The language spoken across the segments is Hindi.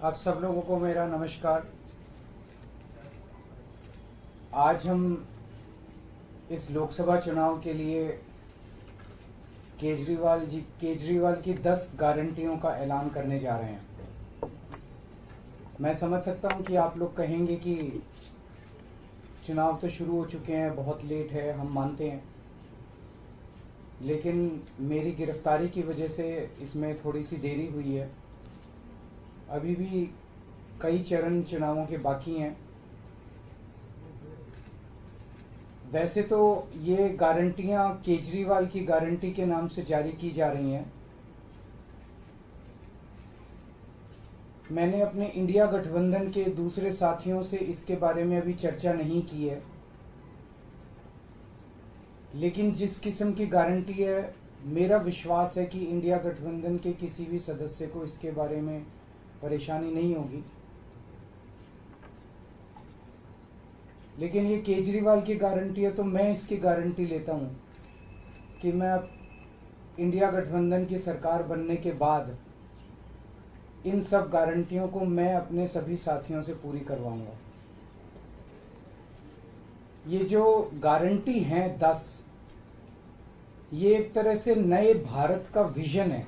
आप सब लोगों को मेरा नमस्कार। आज हम इस लोकसभा चुनाव के लिए केजरीवाल की 10 गारंटियों का ऐलान करने जा रहे हैं। मैं समझ सकता हूं कि आप लोग कहेंगे कि चुनाव तो शुरू हो चुके हैं, बहुत लेट है, हम मानते हैं, लेकिन मेरी गिरफ्तारी की वजह से इसमें थोड़ी सी देरी हुई है। अभी भी कई चरण चुनावों के बाकी हैं। वैसे तो ये गारंटियां केजरीवाल की गारंटी के नाम से जारी की जा रही हैं। मैंने अपने इंडिया गठबंधन के दूसरे साथियों से इसके बारे में अभी चर्चा नहीं की है, लेकिन जिस किस्म की गारंटी है, मेरा विश्वास है कि इंडिया गठबंधन के किसी भी सदस्य को इसके बारे में परेशानी नहीं होगी। लेकिन ये केजरीवाल की गारंटी है, तो मैं इसकी गारंटी लेता हूं कि मैं इंडिया गठबंधन की सरकार बनने के बाद इन सब गारंटियों को मैं अपने सभी साथियों से पूरी करवाऊंगा। ये जो गारंटी हैं 10, ये एक तरह से नए भारत का विजन है।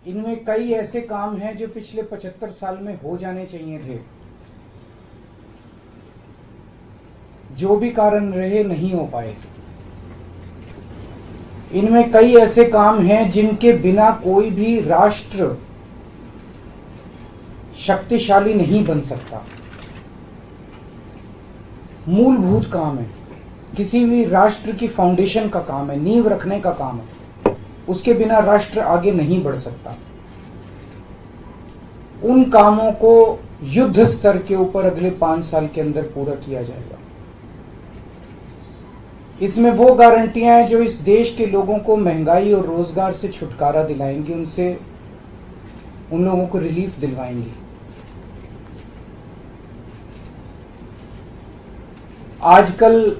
इनमें कई ऐसे काम हैं जो पिछले 75 साल में हो जाने चाहिए थे, जो भी कारण रहे नहीं हो पाए। इनमें कई ऐसे काम हैं जिनके बिना कोई भी राष्ट्र शक्तिशाली नहीं बन सकता। मूलभूत काम है, किसी भी राष्ट्र की फाउंडेशन का काम है, नींव रखने का काम है। उसके बिना राष्ट्र आगे नहीं बढ़ सकता। उन कामों को युद्ध स्तर के ऊपर अगले 5 साल के अंदर पूरा किया जाएगा। इसमें वो गारंटियां हैं जो इस देश के लोगों को महंगाई और रोजगार से छुटकारा दिलाएंगी, उनसे उन लोगों को रिलीफ दिलवाएंगी। आजकल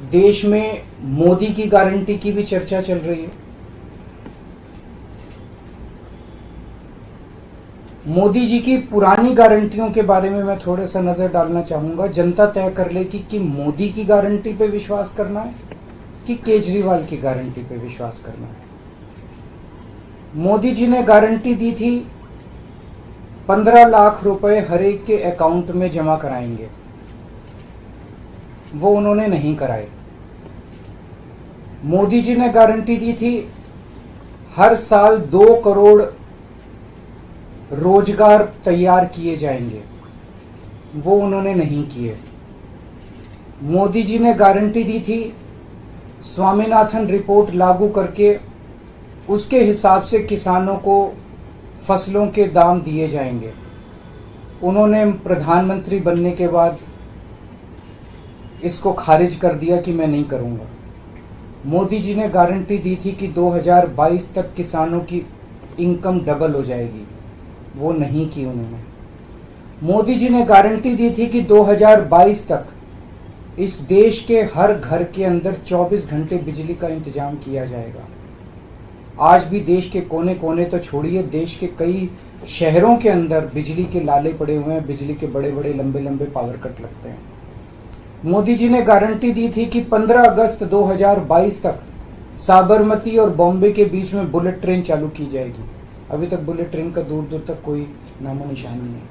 देश में मोदी की गारंटी की भी चर्चा चल रही है। मोदी जी की पुरानी गारंटियों के बारे में मैं थोड़ा सा नजर डालना चाहूंगा। जनता तय कर ले कि मोदी की गारंटी पे विश्वास करना है कि केजरीवाल की गारंटी पे विश्वास करना है। मोदी जी ने गारंटी दी थी 15 लाख रुपए हर एक के अकाउंट में जमा कराएंगे, वो उन्होंने नहीं कराए। मोदी जी ने गारंटी दी थी हर साल 2 करोड़ रोजगार तैयार किए जाएंगे, वो उन्होंने नहीं किए। मोदी जी ने गारंटी दी थी स्वामीनाथन रिपोर्ट लागू करके उसके हिसाब से किसानों को फसलों के दाम दिए जाएंगे, उन्होंने प्रधानमंत्री बनने के बाद इसको खारिज कर दिया कि मैं नहीं करूंगा। मोदी जी ने गारंटी दी थी कि 2022 तक किसानों की इनकम डबल हो जाएगी, वो नहीं की उन्होंने। मोदी जी ने गारंटी दी थी कि 2022 तक इस देश के हर घर के अंदर 24 घंटे बिजली का इंतजाम किया जाएगा। आज भी देश के कोने कोने तो छोड़िए, देश के कई शहरों के अंदर बिजली के लाले पड़े हुए हैं, बिजली के बड़े बड़े लंबे लंबे पावर कट लगते हैं। मोदी जी ने गारंटी दी थी कि 15 अगस्त 2022 तक साबरमती और बॉम्बे के बीच में बुलेट ट्रेन चालू की जाएगी। अभी तक बुलेट ट्रेन का दूर दूर तक कोई नामो निशान नहीं है।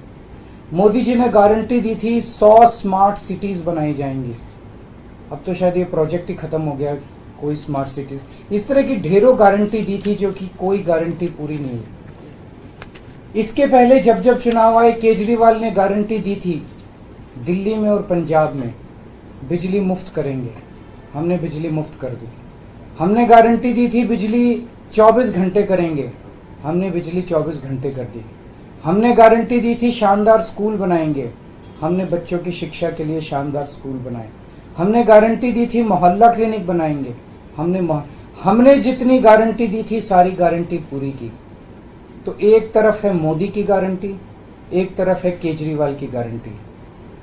मोदी जी ने गारंटी दी थी 100 स्मार्ट सिटीज बनाई जाएंगी। अब तो शायद ये प्रोजेक्ट ही खत्म हो गया, कोई स्मार्ट सिटीज। इस तरह की ढेरों गारंटी दी थी जो कि कोई गारंटी पूरी नहीं हुई। इसके पहले जब जब चुनाव आए, केजरीवाल ने गारंटी दी थी दिल्ली में और पंजाब में बिजली मुफ्त करेंगे, हमने बिजली मुफ्त कर दी। हमने गारंटी दी थी बिजली 24 घंटे करेंगे, हमने बिजली 24 घंटे कर दी। हमने गारंटी दी थी शानदार स्कूल बनाएंगे, हमने बच्चों की शिक्षा के लिए शानदार स्कूल बनाए। हमने गारंटी दी थी मोहल्ला क्लिनिक बनाएंगे, हमने जितनी गारंटी दी थी सारी गारंटी पूरी की। तो एक तरफ है मोदी की गारंटी, एक तरफ है केजरीवाल की गारंटी।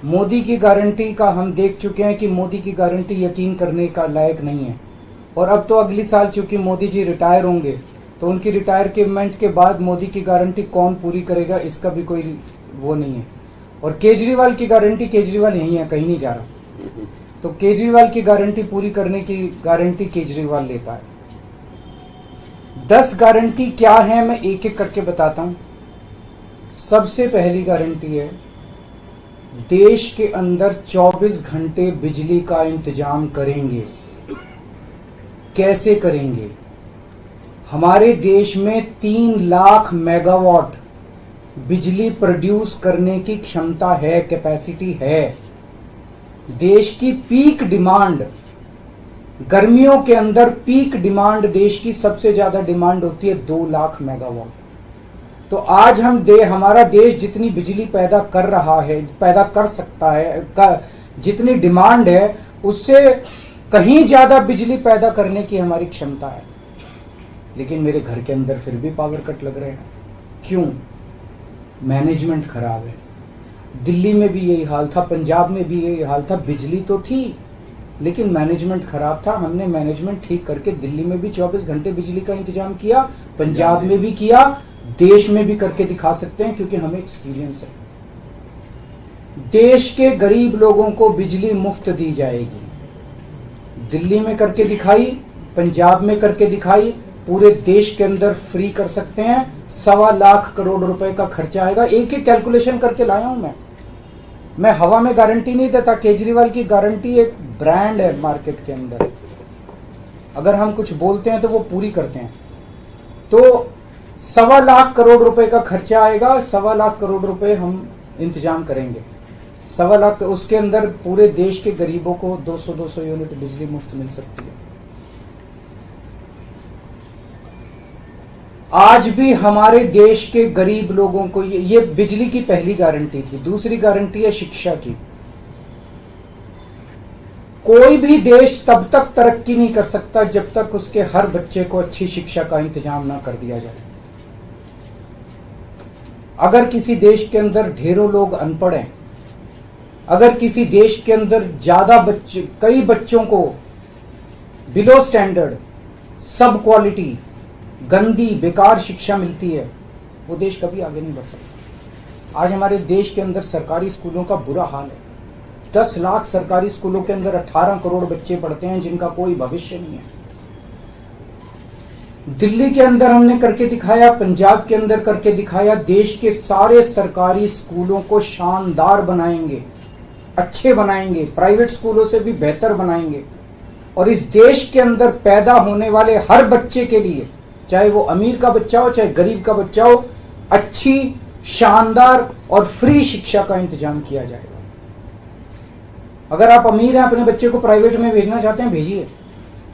मोदी की गारंटी का हम देख चुके हैं कि मोदी की गारंटी यकीन करने का लायक नहीं है। और अब तो अगली साल चूंकि मोदी जी रिटायर होंगे, तो उनकी रिटायरमेंट के बाद मोदी की गारंटी कौन पूरी करेगा, इसका भी कोई वो नहीं है। और केजरीवाल की गारंटी, केजरीवाल यही है, कहीं नहीं जा रहा, तो केजरीवाल की गारंटी पूरी करने की गारंटी केजरीवाल लेता है। 10 गारंटी क्या है मैं एक एक करके बताता हूं। सबसे पहली गारंटी है, देश के अंदर 24 घंटे बिजली का इंतजाम करेंगे। कैसे करेंगे? हमारे देश में 3 लाख मेगावाट बिजली प्रोड्यूस करने की क्षमता है, कैपेसिटी है। देश की पीक डिमांड, गर्मियों के अंदर पीक डिमांड देश की सबसे ज्यादा डिमांड होती है 2 लाख मेगावाट। तो आज हमारा देश जितनी बिजली पैदा कर रहा है, पैदा कर सकता है, जितनी डिमांड है उससे कहीं ज्यादा बिजली पैदा करने की हमारी क्षमता है। लेकिन मेरे घर के अंदर फिर भी पावर कट लग रहे हैं। क्यों? मैनेजमेंट खराब है। दिल्ली में भी यही हाल था, पंजाब में भी यही हाल था। बिजली तो थी लेकिन मैनेजमेंट खराब था। हमने मैनेजमेंट ठीक करके दिल्ली में भी 24 घंटे बिजली का इंतजाम किया, पंजाब में भी किया, देश में भी करके दिखा सकते हैं क्योंकि हमें एक्सपीरियंस है। देश के गरीब लोगों को बिजली मुफ्त दी जाएगी। दिल्ली में करके दिखाई, पंजाब में करके दिखाई, पूरे देश के अंदर फ्री कर सकते हैं। 1.25 लाख करोड़ रुपए का खर्चा आएगा। एक एक कैलकुलेशन करके लाया हूं मैं हवा में गारंटी नहीं देता। केजरीवाल की गारंटी एक ब्रांड है मार्केट के अंदर। अगर हम कुछ बोलते हैं तो वो पूरी करते हैं। तो 1.25 लाख करोड़ रुपए का खर्चा आएगा। 1.25 लाख करोड़ रुपए हम इंतजाम करेंगे। 1.25 लाख, उसके अंदर पूरे देश के गरीबों को 200 यूनिट बिजली मुफ्त मिल सकती है। आज भी हमारे देश के गरीब लोगों को ये बिजली की पहली गारंटी थी। दूसरी गारंटी है शिक्षा की। कोई भी देश तब तक तरक्की नहीं कर सकता जब तक उसके हर बच्चे को अच्छी शिक्षा का इंतजाम ना कर दिया जाए। अगर किसी देश के अंदर ढेरों लोग अनपढ़ हैं, अगर किसी देश के अंदर ज्यादा बच्चे, कई बच्चों को बिलो स्टैंडर्ड, सब क्वालिटी, गंदी बेकार शिक्षा मिलती है, वो देश कभी आगे नहीं बढ़ सकता। आज हमारे देश के अंदर सरकारी स्कूलों का बुरा हाल है। 10 लाख सरकारी स्कूलों के अंदर 18 करोड़ बच्चे पढ़ते हैं जिनका कोई भविष्य नहीं है। दिल्ली के अंदर हमने करके दिखाया, पंजाब के अंदर करके दिखाया। देश के सारे सरकारी स्कूलों को शानदार बनाएंगे, अच्छे बनाएंगे, प्राइवेट स्कूलों से भी बेहतर बनाएंगे। और इस देश के अंदर पैदा होने वाले हर बच्चे के लिए, चाहे वो अमीर का बच्चा हो चाहे गरीब का बच्चा हो, अच्छी, शानदार और फ्री शिक्षा का इंतजाम किया जाएगा। अगर आप अमीर हैं, अपने बच्चे को प्राइवेट में भेजना चाहते हैं, भेजिए।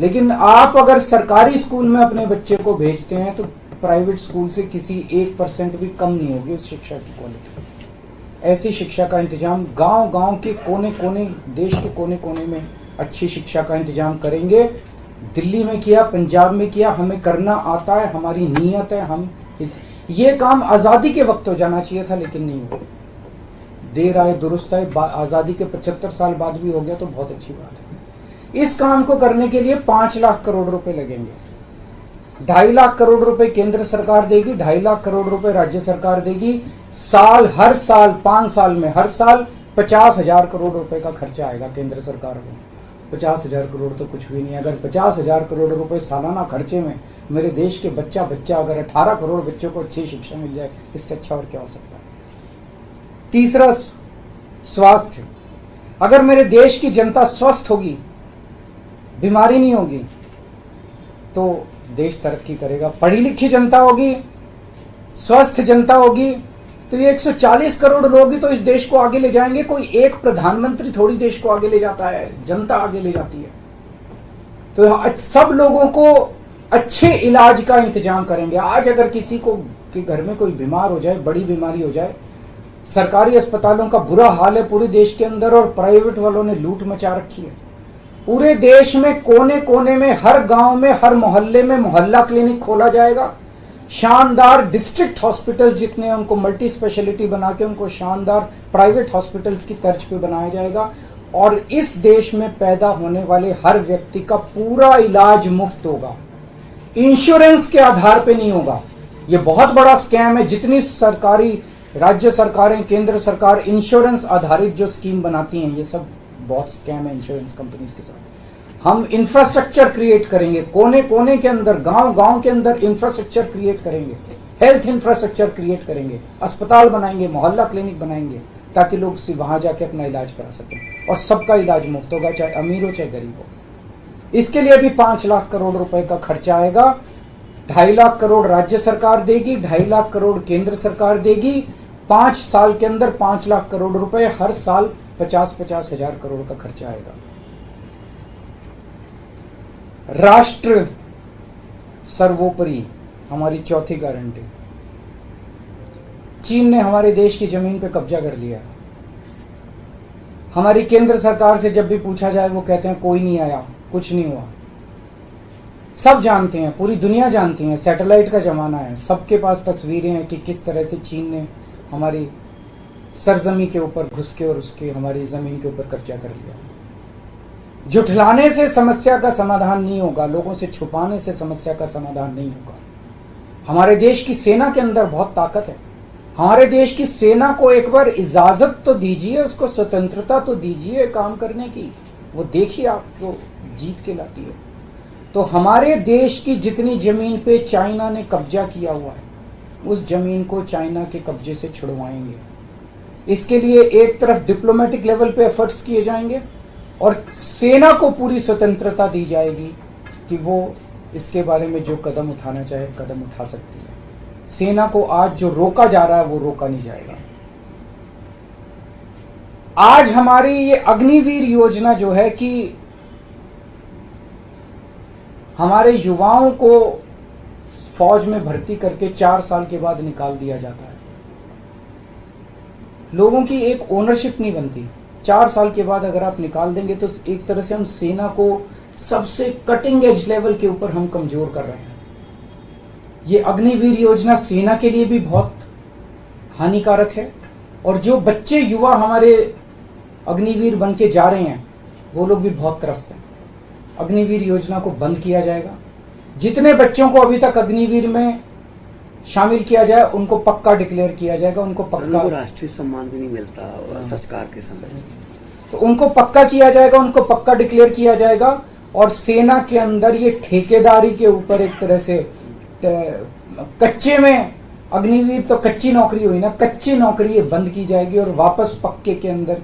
लेकिन आप अगर सरकारी स्कूल में अपने बच्चे को भेजते हैं तो प्राइवेट स्कूल से किसी 1% भी कम नहीं होगी उस शिक्षा की क्वालिटी। ऐसी शिक्षा का इंतजाम गांव-गांव के कोने-कोने, देश के कोने-कोने में अच्छी शिक्षा का इंतजाम करेंगे। दिल्ली में किया, पंजाब में किया, हमें करना आता है, हमारी नीयत है। हम ये काम आजादी के वक्त हो जाना चाहिए था लेकिन नहीं हुआ। देर आए दुरुस्त आए। आजादी के 75 साल बाद भी हो गया तो बहुत अच्छी बात है। इस काम को करने के लिए 5 लाख करोड़ रुपए लगेंगे। 2.5 लाख करोड़ रुपए केंद्र सरकार देगी, 2.5 लाख करोड़ रुपए राज्य सरकार देगी। हर साल 5 साल में हर साल 50,000 करोड़ रुपए का खर्चा आएगा केंद्र सरकार को। 50,000 करोड़ तो कुछ भी नहीं है। अगर 50,000 करोड़ रुपए सालाना खर्चे में मेरे देश के बच्चा अगर 18 करोड़ बच्चों को अच्छी शिक्षा मिल जाए, इससे अच्छा और क्या हो सकता है। तीसरा, स्वास्थ्य। अगर मेरे देश की जनता स्वस्थ होगी, बीमारी नहीं होगी, तो देश तरक्की करेगा। पढ़ी लिखी जनता होगी, स्वस्थ जनता होगी, तो ये 140 करोड़ लोग ही तो इस देश को आगे ले जाएंगे। कोई एक प्रधानमंत्री थोड़ी देश को आगे ले जाता है, जनता आगे ले जाती है। तो सब लोगों को अच्छे इलाज का इंतजाम करेंगे। आज अगर किसी को के घर में कोई बीमार हो जाए, बड़ी बीमारी हो जाए, सरकारी अस्पतालों का बुरा हाल है पूरे देश के अंदर और प्राइवेट वालों ने लूट मचा रखी है। पूरे देश में कोने कोने में, हर गांव में, हर मोहल्ले में मोहल्ला क्लिनिक खोला जाएगा। शानदार डिस्ट्रिक्ट हॉस्पिटल जितने हैं उनको मल्टी स्पेशलिटी बना के उनको शानदार प्राइवेट हॉस्पिटल्स की तर्ज पे बनाया जाएगा। और इस देश में पैदा होने वाले हर व्यक्ति का पूरा इलाज मुफ्त होगा। इंश्योरेंस के आधार पे नहीं होगा। ये बहुत बड़ा स्कैम है। जितनी सरकारी, राज्य सरकारें, केंद्र सरकार इंश्योरेंस आधारित जो स्कीम बनाती हैं, ये सब बहुत स्कैम है इंश्योरेंस कंपनीज के साथ। हम इंफ्रास्ट्रक्चर क्रिएट करेंगे, कोने कोने के अंदर, गांव गांव के अंदर इंफ्रास्ट्रक्चर क्रिएट करेंगे, हेल्थ इंफ्रास्ट्रक्चर क्रिएट करेंगे, अस्पताल बनाएंगे, मोहल्ला क्लिनिक बनाएंगे, ताकि लोग वहां जाके अपना इलाज करा सकें। और सबका इलाज मुफ्त होगा, चाहे अमीर हो चाहे गरीब हो। इसके लिए भी 5 लाख करोड़ रुपए का खर्चा आएगा। 2.5 लाख करोड़ राज्य सरकार देगी, 2.5 लाख करोड़ केंद्र सरकार देगी। 5 साल के अंदर 5 लाख करोड़ रुपए, हर साल 50-50 हजार करोड़ का खर्चा आएगा। राष्ट्र सर्वोपरि, हमारी चौथी गारंटी। चीन ने हमारे देश की जमीन पे कब्जा कर लिया। हमारी केंद्र सरकार से जब भी पूछा जाए, वो कहते हैं कोई नहीं आया, कुछ नहीं हुआ। सब जानते हैं, पूरी दुनिया जानती है, सैटेलाइट का जमाना है, सबके पास तस्वीरें हैं कि किस तरह से चीन ने हमारी सरजमी के ऊपर घुस के और उसके हमारी जमीन के ऊपर कब्जा कर लिया। जुठलाने से समस्या का समाधान नहीं होगा, लोगों से छुपाने से समस्या का समाधान नहीं होगा। हमारे देश की सेना के अंदर बहुत ताकत है। हमारे देश की सेना को एक बार इजाजत तो दीजिए, उसको स्वतंत्रता तो दीजिए काम करने की। वो देखिए आपको जीत के लाती है। तो हमारे देश की जितनी जमीन पे चाइना ने कब्जा किया हुआ है, उस जमीन को चाइना के कब्जे से छुड़वाएंगे। इसके लिए एक तरफ डिप्लोमेटिक लेवल पे एफर्ट्स किए जाएंगे और सेना को पूरी स्वतंत्रता दी जाएगी कि वो इसके बारे में जो कदम उठाना चाहे कदम उठा सकती है। सेना को आज जो रोका जा रहा है वो रोका नहीं जाएगा। आज हमारी ये अग्निवीर योजना जो है कि हमारे युवाओं को फौज में भर्ती करके 4 साल के बाद निकाल दिया जाता है। लोगों की एक ओनरशिप नहीं बनती। 4 साल के बाद अगर आप निकाल देंगे तो एक तरह से हम सेना को सबसे कटिंग एज लेवल के ऊपर हम कमजोर कर रहे हैं। ये अग्निवीर योजना सेना के लिए भी बहुत हानिकारक है और जो बच्चे युवा हमारे अग्निवीर बन के जा रहे हैं वो लोग भी बहुत त्रस्त हैं। अग्निवीर योजना को बंद किया जाएगा। जितने बच्चों को अभी तक अग्निवीर में शामिल किया जाए उनको पक्का डिक्लेयर किया जाएगा। उनको पक्का राष्ट्रीय सम्मान भी नहीं मिलता संस्कार के समय, तो उनको पक्का किया जाएगा, उनको पक्का डिक्लेयर किया जाएगा। और सेना के अंदर ये ठेकेदारी के ऊपर एक तरह से कच्चे में, अग्निवीर तो कच्ची नौकरी हुई ना, कच्ची नौकरी ये बंद की जाएगी और वापस पक्के के अंदर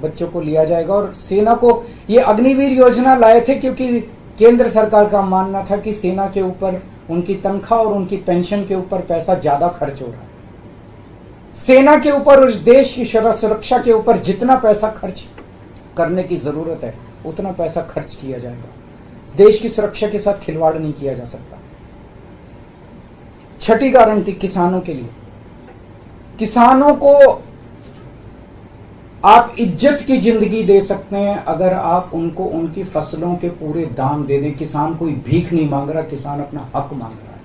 बच्चों को लिया जाएगा। और सेना को ये अग्निवीर योजना लाए थे क्योंकि केंद्र सरकार का मानना था कि सेना के ऊपर उनकी तनख्वाह और उनकी पेंशन के ऊपर पैसा ज्यादा खर्च हो रहा है। सेना के ऊपर, उस देश की सुरक्षा के ऊपर जितना पैसा खर्च करने की जरूरत है उतना पैसा खर्च किया जाएगा। देश की सुरक्षा के साथ खिलवाड़ नहीं किया जा सकता। छठी गारंटी किसानों के लिए। किसानों को आप इज्जत की जिंदगी दे सकते हैं अगर आप उनको उनकी फसलों के पूरे दाम दे दें। किसान कोई भीख नहीं मांग रहा, किसान अपना हक मांग रहा है।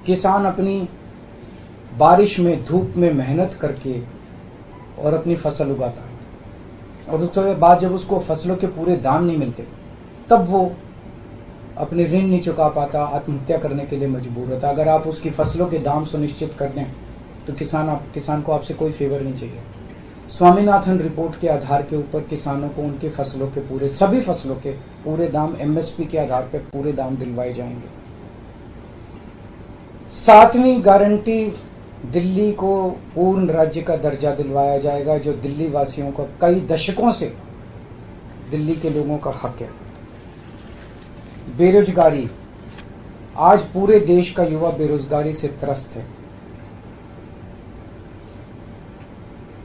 किसान अपनी बारिश में, धूप में मेहनत करके और अपनी फसल उगाता है और उसके बाद जब उसको फसलों के पूरे दाम नहीं मिलते तब वो अपने ऋण नहीं चुका पाता, आत्महत्या करने के लिए मजबूर होता। अगर आप उसकी फसलों के दाम सुनिश्चित कर दें तो किसान को आपसे कोई फेवर नहीं चाहिए। स्वामीनाथन रिपोर्ट के आधार के ऊपर किसानों को उनकी फसलों के सभी फसलों के पूरे दाम एमएसपी के आधार पर पूरे दाम दिलवाए जाएंगे। 7वीं गारंटी, दिल्ली को पूर्ण राज्य का दर्जा दिलवाया जाएगा, जो दिल्ली वासियों का कई दशकों से दिल्ली के लोगों का हक है। बेरोजगारी, आज पूरे देश का युवा बेरोजगारी से त्रस्त है।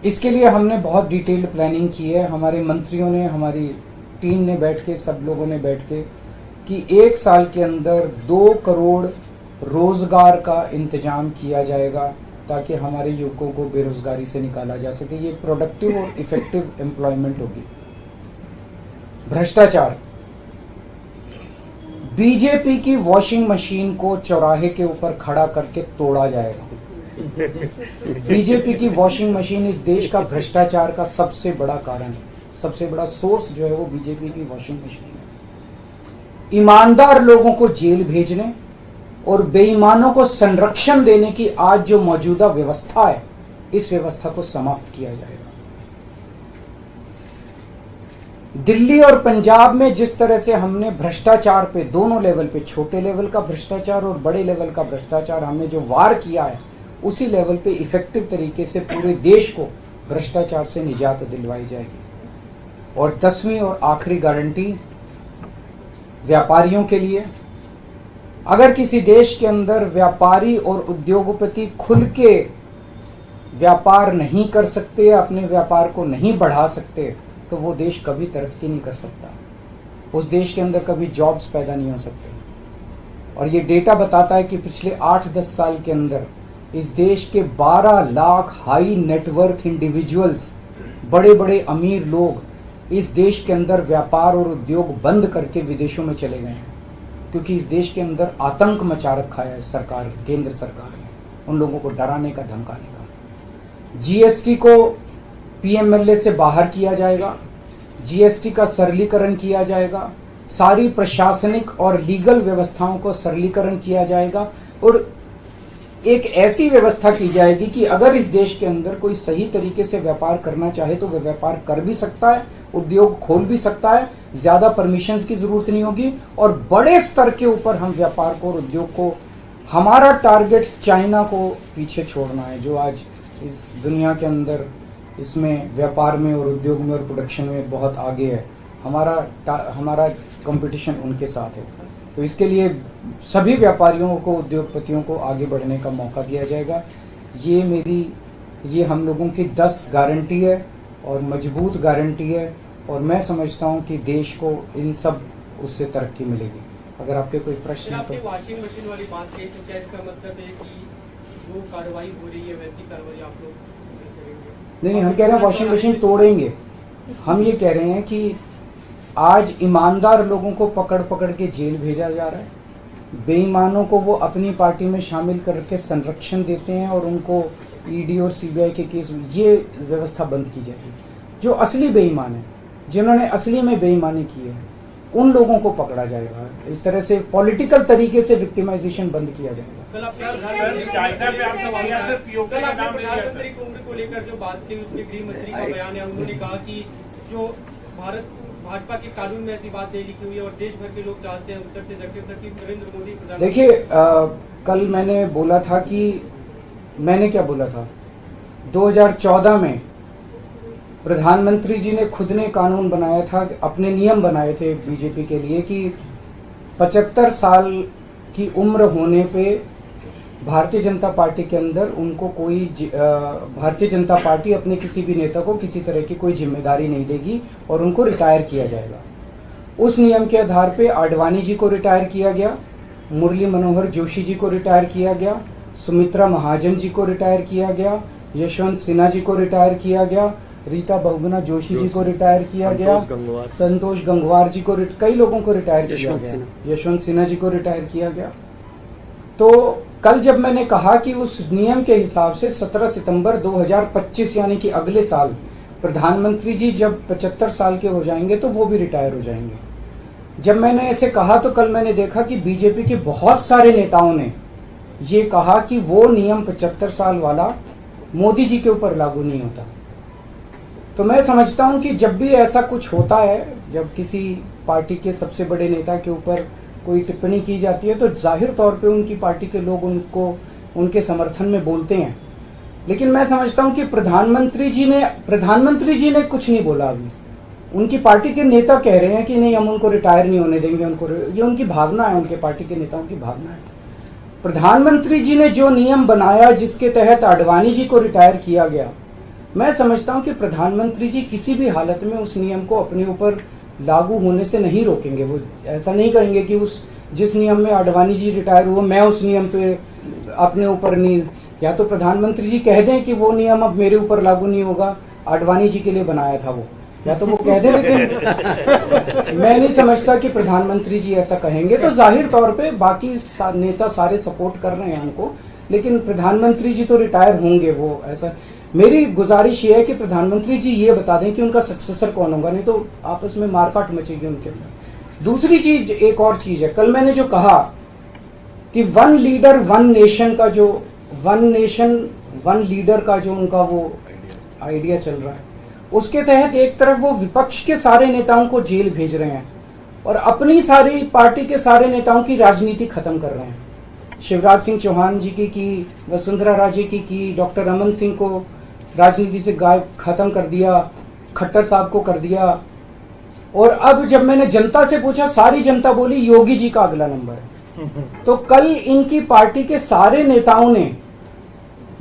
इसके लिए हमने बहुत डिटेल्ड प्लानिंग की है। हमारे मंत्रियों ने, हमारी टीम ने बैठ के, सब लोगों ने बैठ के कि 1 साल के अंदर 2 करोड़ रोजगार का इंतजाम किया जाएगा ताकि हमारे युवकों को बेरोजगारी से निकाला जा सके। ये प्रोडक्टिव और इफेक्टिव एम्प्लॉयमेंट होगी। भ्रष्टाचार, बीजेपी की वॉशिंग मशीन को चौराहे के ऊपर खड़ा करके तोड़ा जाएगा। बीजेपी की वॉशिंग मशीन इस देश का भ्रष्टाचार का सबसे बड़ा कारण है। सबसे बड़ा सोर्स जो है वो बीजेपी की वॉशिंग मशीन है। ईमानदार लोगों को जेल भेजने और बेईमानों को संरक्षण देने की आज जो मौजूदा व्यवस्था है, इस व्यवस्था को समाप्त किया जाएगा। दिल्ली और पंजाब में जिस तरह से हमने भ्रष्टाचार पे दोनों लेवल पे, छोटे लेवल का भ्रष्टाचार और बड़े लेवल का भ्रष्टाचार, हमने जो वार किया है, उसी लेवल पे इफेक्टिव तरीके से पूरे देश को भ्रष्टाचार से निजात दिलवाई जाएगी। और 10वीं और आखिरी गारंटी व्यापारियों के लिए, अगर किसी देश के अंदर व्यापारी और उद्योगपति खुल के व्यापार नहीं कर सकते, अपने व्यापार को नहीं बढ़ा सकते, तो वो देश कभी तरक्की नहीं कर सकता। उस देश के अंदर कभी जॉब्स पैदा नहीं हो सकते। और ये डेटा बताता है कि पिछले 8-10 साल के अंदर इस देश के 12 लाख हाई नेटवर्थ इंडिविजुअल्स, बड़े बड़े अमीर लोग इस देश के अंदर व्यापार और उद्योग बंद करके विदेशों में चले गए हैं, क्योंकि इस देश के अंदर आतंक मचा रखा है सरकार, केंद्र सरकार ने, उन लोगों को डराने का, धमकाने का। जीएसटी को पीएमएलए से बाहर किया जाएगा, जीएसटी का सरलीकरण किया जाएगा, सारी प्रशासनिक और लीगल व्यवस्थाओं को सरलीकरण किया जाएगा और एक ऐसी व्यवस्था की जाएगी कि अगर इस देश के अंदर कोई सही तरीके से व्यापार करना चाहे तो वह व्यापार कर भी सकता है, उद्योग खोल भी सकता है, ज्यादा परमिशंस की जरूरत नहीं होगी और बड़े स्तर के ऊपर हम व्यापार को और उद्योग को, हमारा टारगेट चाइना को पीछे छोड़ना है, जो आज इस दुनिया के अंदर इसमें व्यापार में और उद्योग में और प्रोडक्शन में बहुत आगे है। हमारा कंपटीशन उनके साथ है। तो इसके लिए सभी व्यापारियों को, उद्योगपतियों को आगे बढ़ने का मौका दिया जाएगा। ये हम लोगों की 10 गारंटी है और मजबूत गारंटी है और मैं समझता हूं कि देश को इन सब उससे तरक्की मिलेगी। अगर आपके कोई प्रश्न है तो। वॉशिंग मशीन वाली बात कही, तो क्या इसका मतलब है कि जो कार्रवाई हो रही है वैसी कार्रवाई आप लोग करेंगे? नहीं, हम कह रहे हैं वॉशिंग मशीन तोड़ेंगे। हम ये कह रहे हैं कि आज ईमानदार लोगों को पकड़ पकड़ के जेल भेजा जा रहा है, बेईमानों को वो अपनी पार्टी में शामिल करके संरक्षण देते हैं और उनको ईडी और सीबीआई के केस में, ये व्यवस्था बंद की जाएगी। जो असली बेईमान है, जिन्होंने असली में बेईमानी की है, उन लोगों को पकड़ा जाएगा। इस तरह से पॉलिटिकल तरीके से विक्टिमाइजेशन बंद किया जाएगा। प्रधानमंत्री की उम्र को लेकर जो बात की, उसके गृह मंत्री का बयान है, उन्होंने कहा कि जो भाजपा के कानून में ऐसी बात नहीं लिखी हुई है और देश भर के लोग चाहते हैं उत्तर से दक्षिण तक की नरेंद्र मोदी प्रधानमंत्री। देखिए, कल मैंने बोला था कि मैंने क्या बोला था, 2014 में प्रधानमंत्री जी ने खुद ने कानून बनाया था, अपने नियम बनाए थे बीजेपी के लिए कि 75 साल की उम्र होने पे भारतीय जनता पार्टी के अंदर उनको कोई भारतीय जनता पार्टी अपने किसी भी नेता को किसी तरह की कोई जिम्मेदारी नहीं देगी और उनको रिटायर किया जाएगा। उस नियम के आधार पे आडवाणी जी को रिटायर किया गया, मुरली मनोहर जोशी जी को रिटायर किया गया, सुमित्रा महाजन जी को रिटायर किया गया, यशवंत सिन्हा जी को रिटायर किया गया, रीता बहुगुणा जोशी जी को रिटायर किया गया, संतोष गंगवार जी को, कई लोगों को रिटायर किया गया, यशवंत सिन्हा जी को रिटायर किया गया। तो कल जब मैंने कहा कि उस नियम के हिसाब से 17 सितंबर 2025 यानी कि अगले साल प्रधानमंत्री जी जब 75 साल के हो जाएंगे तो वो भी रिटायर हो जाएंगे। जब मैंने ऐसे कहा तो कल मैंने देखा कि बीजेपी के बहुत सारे नेताओं ने ये कहा कि वो नियम 75 साल वाला मोदी जी के ऊपर लागू नहीं होता। तो मैं समझता हूं कि जब भी ऐसा कुछ होता है, जब किसी पार्टी के सबसे बड़े नेता के ऊपर कोई टिप्पणी की जाती है तो जाहिर तौर पे उनकी पार्टी के लोग उनको उनके समर्थन में बोलते हैं। लेकिन मैं समझता हूं कि प्रधानमंत्री जी ने कुछ नहीं बोला। अभी उनकी पार्टी के नेता कह रहे हैं कि नहीं, हम उनको रिटायर नहीं होने देंगे, ये उनकी भावना है, उनके पार्टी के नेताओं की भावना है। प्रधानमंत्री जी ने जो नियम बनाया जिसके तहत आडवाणी जी को रिटायर किया गया, मैं समझता हूं कि प्रधानमंत्री जी किसी भी हालत में उस नियम को अपने ऊपर लागू होने से नहीं रोकेंगे। वो ऐसा नहीं कहेंगे कि उस जिस नियम में आडवाणी जी रिटायर हुआ मैं उस नियम पे अपने ऊपर नहीं, या तो प्रधानमंत्री जी कह दें कि वो नियम अब मेरे ऊपर लागू नहीं होगा, आडवाणी जी के लिए बनाया था वो, या तो वो कह दें। लेकिन मैं नहीं समझता कि प्रधानमंत्री जी ऐसा कहेंगे। तो जाहिर तौर पे बाकी नेता सारे सपोर्ट कर रहे हैं उनको, लेकिन प्रधानमंत्री जी तो रिटायर होंगे। वो ऐसा, मेरी गुजारिश ये है कि प्रधानमंत्री जी ये बता दें कि उनका सक्सेसर कौन होगा, नहीं तो आपस में मारकाट मचेगी उनके अंदर। दूसरी चीज, एक और चीज है, कल मैंने जो कहा कि वन लीडर वन नेशन का जो वन नेशन वन लीडर का जो उनका वो आइडिया चल रहा है, उसके तहत एक तरफ वो विपक्ष के सारे नेताओं को जेल भेज रहे हैं और अपनी सारी पार्टी के सारे नेताओं की राजनीति खत्म कर रहे हैं। शिवराज सिंह चौहान जी की, वसुंधरा राजे की, डॉक्टर रमन सिंह को राजनीति से गायब खत्म कर दिया, खट्टर साहब को कर दिया। और अब जब मैंने जनता से पूछा, सारी जनता बोली योगी जी का अगला नंबर है। तो कल इनकी पार्टी के सारे नेताओं ने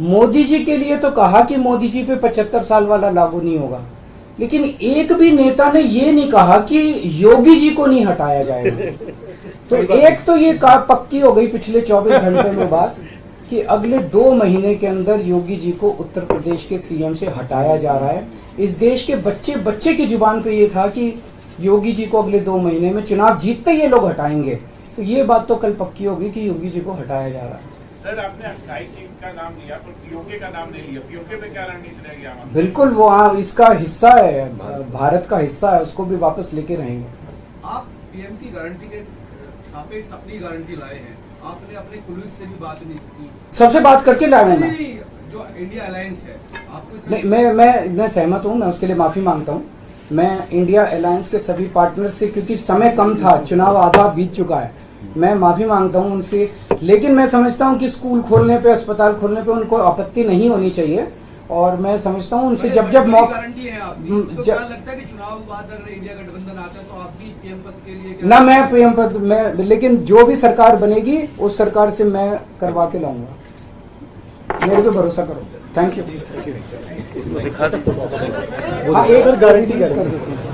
मोदी जी के लिए तो कहा कि मोदी जी पे 75 साल वाला लागू नहीं होगा, लेकिन एक भी नेता ने ये नहीं कहा कि योगी जी को नहीं हटाया जाएगा। तो एक तो ये पक्की हो गई पिछले 24 घंटे में बात कि अगले 2 महीने के अंदर योगी जी को उत्तर प्रदेश के सीएम से हटाया जा रहा है। इस देश के बच्चे बच्चे की जुबान पे ये था कि योगी जी को अगले 2 महीने में चुनाव जीतते ये लोग हटाएंगे। तो ये बात तो कल पक्की होगी कि योगी जी को हटाया जा रहा है। सर, आपने अक्साई चीफ का नाम लिया पर पीओके का नाम नहीं लिया। पीओके पे क्या रणनीति रहेगी आम आदमी? बिल्कुल, वो इसका हिस्सा है, भारत का हिस्सा है, उसको भी वापस लेके रहेंगे। आप पीएम की गारंटी के सापेक्ष अपनी गारंटी लाए हैं, आपने अपने कुलीग से भी बात नहीं की। सबसे बात करके लाया हूं मैं। जो इंडिया अलायंस है, आपको नहीं, मैं सहमत हूं, मैं उसके लिए माफी मांगता हूं। मैं इंडिया अलायंस के सभी पार्टनर से, क्योंकि समय कम था, चुनाव आधा बीत चुका है, मैं माफी मांगता हूं उनसे। लेकिन मैं समझता हूं कि स्कूल खोलने पे, अस्पताल खोलने पे उनको आपत्ति नहीं होनी चाहिए। और मैं समझता हूं उनसे जब मौका गारंटी है आपकी, तो क्या लगता है कि चुनाव बाद अगर इंडिया गठबंधन आता है तो आपकी पीएम पद के लिए क्या? ना, मैं पीएम पद में, लेकिन जो भी सरकार बनेगी उस सरकार से मैं करवा के लाऊंगा, मेरे पे भरोसा करो। Thank you. हाँ, एक गारंटी कर देते हैं।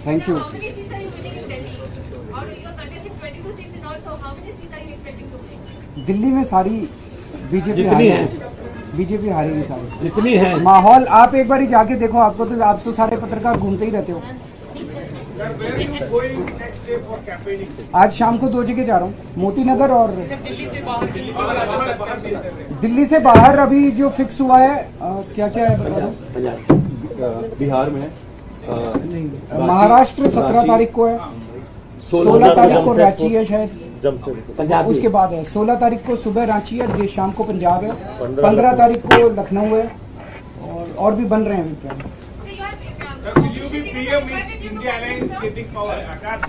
Thank you. How many seats are you winning in Delhi? Out of your contesting 22 seats in all, so how many seats are you expecting to win? Delhi में सारी बीजेपी बीजेपी हारेगी सारी, जितनी है माहौल आप एक बार ही जाके देखो। आपको तो, आप तो सारे पत्रकार घूमते ही रहते हो। आज शाम को 2 जगह जा रहा हूँ, मोती नगर और दिल्ली से बाहर। अभी जो फिक्स हुआ है, क्या क्या है बिहार में महाराष्ट्र 17 तारीख को है, 16 तारीख को रांची है शायद, पंजाब उसके बाद है 16 तारीख को सुबह रांची है, शाम को पंजाब है, 15 तारीख को लखनऊ है, और भी बन रहे हैं अभी plan. So you have Sir, will you be PM in India Alliance getting power? Akash?